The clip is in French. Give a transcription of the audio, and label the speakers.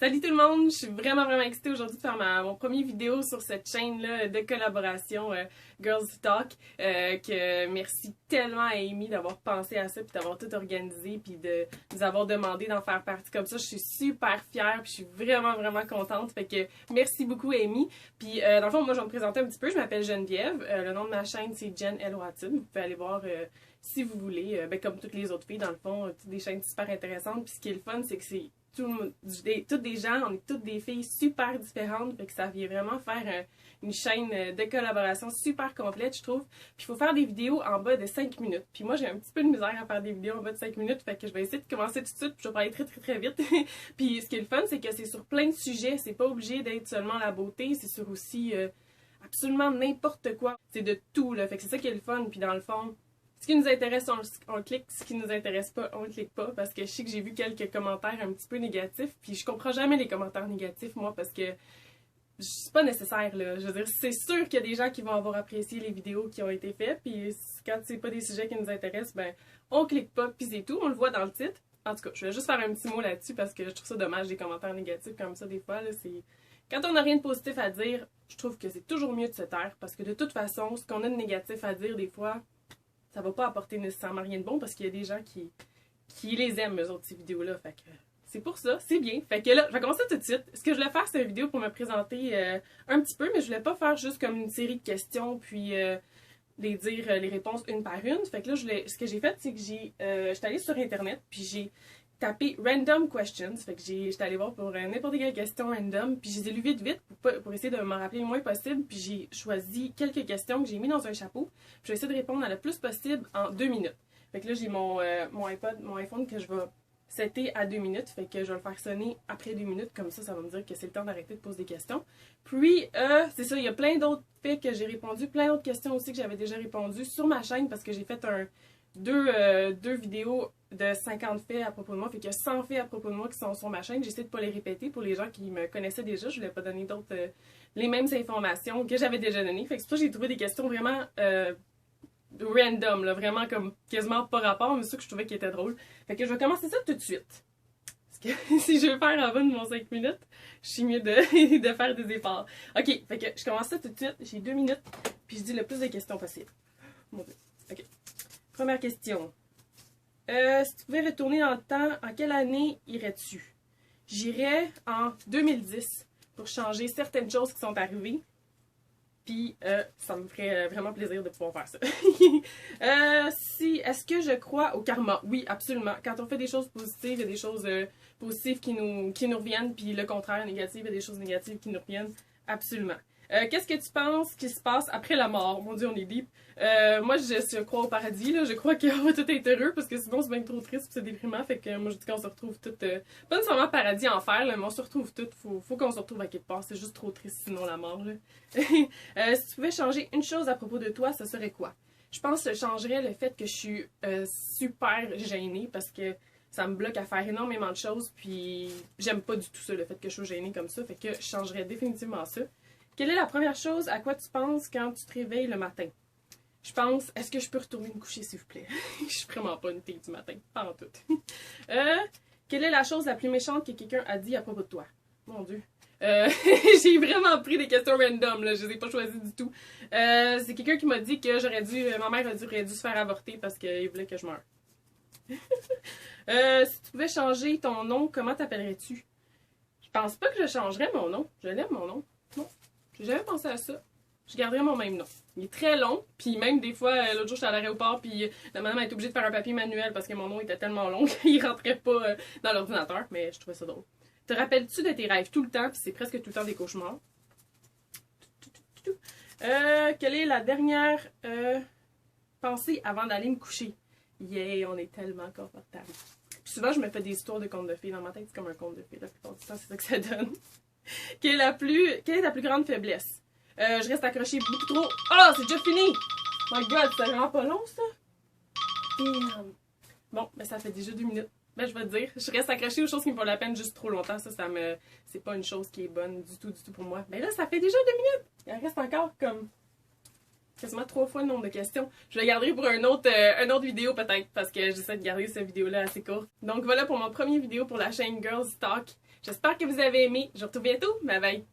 Speaker 1: Salut tout le monde, je suis vraiment excitée aujourd'hui de faire mon premier vidéo sur cette chaîne-là de collaboration Girls Talk. Merci tellement à Amy d'avoir pensé à ça, puis d'avoir tout organisé, puis de nous avoir demandé d'en faire partie comme ça. Je suis super fière, puis je suis vraiment contente. Fait que merci beaucoup Amy. Puis dans le fond, moi je vais me présenter un petit peu. Je m'appelle Geneviève. Le nom de ma chaîne c'est Jen L. Watson. Vous pouvez aller voir si vous voulez. Comme toutes les autres filles, dans le fond, toutes des chaînes super intéressantes. Puis ce qui est le fun, c'est que c'est toutes des gens, on est toutes des filles super différentes, fait que ça vient vraiment faire une chaîne de collaboration super complète, je trouve. Puis il faut faire des vidéos en bas de 5 minutes. Puis moi, j'ai un petit peu de misère à faire des vidéos en bas de 5 minutes, fait que je vais essayer de commencer tout de suite, puis je vais parler très vite. Puis ce qui est le fun, c'est que c'est sur plein de sujets, c'est pas obligé d'être seulement la beauté, c'est sur aussi absolument n'importe quoi. C'est de tout, là, fait que c'est ça qui est le fun, puis dans le fond, ce qui nous intéresse, on le clique. Ce qui nous intéresse pas, on le clique pas. Parce que je sais que j'ai vu quelques commentaires un petit peu négatifs. Puis je comprends jamais les commentaires négatifs, moi, parce que c'est pas nécessaire, là. Je veux dire, c'est sûr qu'il y a des gens qui vont avoir apprécié les vidéos qui ont été faites. Puis quand c'est pas des sujets qui nous intéressent, ben, on clique pas, puis c'est tout. On le voit dans le titre. En tout cas, je vais juste faire un petit mot là-dessus parce que je trouve ça dommage, des commentaires négatifs comme ça, des fois, là. Quand on n'a rien de positif à dire, je trouve que c'est toujours mieux de se taire. Parce que de toute façon, ce qu'on a de négatif à dire, des fois, ça va pas apporter nécessairement rien de bon parce qu'il y a des gens qui les aiment, eux autres, ces vidéos-là. Fait que c'est pour ça, c'est bien. Fait que là, je vais commencer tout de suite. Ce que je voulais faire, c'est une vidéo pour me présenter un petit peu, mais je voulais pas faire juste comme une série de questions, puis les dire les réponses une par une. Fait que là, ce que j'ai fait, c'est que je suis allée sur Internet, puis j'ai tapé random questions. Fait que j'étais allée voir pour n'importe quelle question random, puis je les ai lues vite pour essayer de m'en rappeler le moins possible. Puis j'ai choisi quelques questions que j'ai mis dans un chapeau. Puis je vais essayer de répondre à le plus possible en 2 minutes. Fait que là, j'ai mon iPhone que je vais setter à 2 minutes. Fait que je vais le faire sonner après 2 minutes. Comme ça va me dire que c'est le temps d'arrêter de poser des questions. Puis, c'est ça, il y a plein d'autres faits que j'ai répondu. Plein d'autres questions aussi que j'avais déjà répondu sur ma chaîne parce que j'ai fait deux vidéos de 50 faits à propos de moi. Fait qu'il y a 100 faits à propos de moi qui sont sur ma chaîne. J'essaie de pas les répéter pour les gens qui me connaissaient déjà. Je voulais pas donner d'autres les mêmes informations que j'avais déjà données. Fait que c'est pour ça que j'ai trouvé des questions vraiment random, là, vraiment comme quasiment pas rapport, mais c'est ça que je trouvais qui était drôle. Fait que je vais commencer ça tout de suite. Parce que si je veux faire avant de mon 5 minutes, je suis mieux de faire des efforts. Ok, fait que je commence ça tout de suite. J'ai 2 minutes, puis je dis le plus de questions possible. Mon Dieu. Ok. Première question. Si tu pouvais retourner dans le temps, en quelle année irais-tu? J'irais en 2010 pour changer certaines choses qui sont arrivées. Puis ça me ferait vraiment plaisir de pouvoir faire ça. Est-ce que je crois au karma? Oui, absolument. Quand on fait des choses positives, il y a des choses positives qui nous reviennent, puis le contraire, négatif, il y a des choses négatives qui nous reviennent. Absolument. Qu'est-ce que tu penses qui se passe après la mort? Mon Dieu, on est deep. Moi, je crois au paradis, là. Je crois qu'on va tout être heureux parce que sinon, c'est bien trop triste et c'est déprimant. Fait que moi, je dis qu'on se retrouve toutes. Pas nécessairement paradis, enfer, là, mais on se retrouve toutes. Faut qu'on se retrouve à quelque part. C'est juste trop triste sinon la mort, là. Si tu pouvais changer une chose à propos de toi, ce serait quoi? Je pense que je changerais le fait que je suis super gênée parce que ça me bloque à faire énormément de choses. Puis j'aime pas du tout ça, le fait que je sois gênée comme ça. Fait que je changerais définitivement ça. Quelle est la première chose à quoi tu penses quand tu te réveilles le matin? Je pense, est-ce que je peux retourner me coucher, s'il vous plaît? Je suis vraiment pas une fille du matin, pas en tout. Quelle est la chose la plus méchante que quelqu'un a dit à propos de toi? Mon Dieu. J'ai vraiment pris des questions random, là. Je les ai pas choisies du tout. C'est quelqu'un qui m'a dit que ma mère aurait dû se faire avorter parce qu'il voulait que je meure. Si tu pouvais changer ton nom, comment t'appellerais-tu? Je pense pas que je changerais mon nom. Je l'aime, mon nom. Non. J'ai jamais pensé à ça. Je garderais mon même nom. Il est très long, puis même des fois, l'autre jour, j'étais à l'aéroport, puis la madame a été obligée de faire un papier manuel parce que mon nom était tellement long qu'il rentrait pas dans l'ordinateur, mais je trouvais ça drôle. Te rappelles-tu de tes rêves tout le temps, puis c'est presque tout le temps des cauchemars? Quelle est la dernière pensée avant d'aller me coucher? Yeah, on est tellement confortable. Puis souvent, je me fais des histoires de contes de fées. Dans ma tête, c'est comme un conte de fées. La plupart du temps, c'est ça que ça donne. Quelle est ta plus grande faiblesse? Je reste accrochée beaucoup trop. Oh, c'est déjà fini! My God, c'est vraiment pas long, ça? Damn. Bon, mais ça fait déjà 2 minutes. Ben, je vais te dire, je reste accrochée aux choses qui me font la peine juste trop longtemps. C'est pas une chose qui est bonne du tout pour moi. Mais là, ça fait déjà 2 minutes! Il en reste encore comme quasiment 3 fois le nombre de questions. Je le garderai pour une autre vidéo peut-être, parce que j'essaie de garder cette vidéo-là assez courte. Donc voilà pour mon premier vidéo pour la chaîne Girls Talk. J'espère que vous avez aimé. Je vous retrouve bientôt. Bye bye!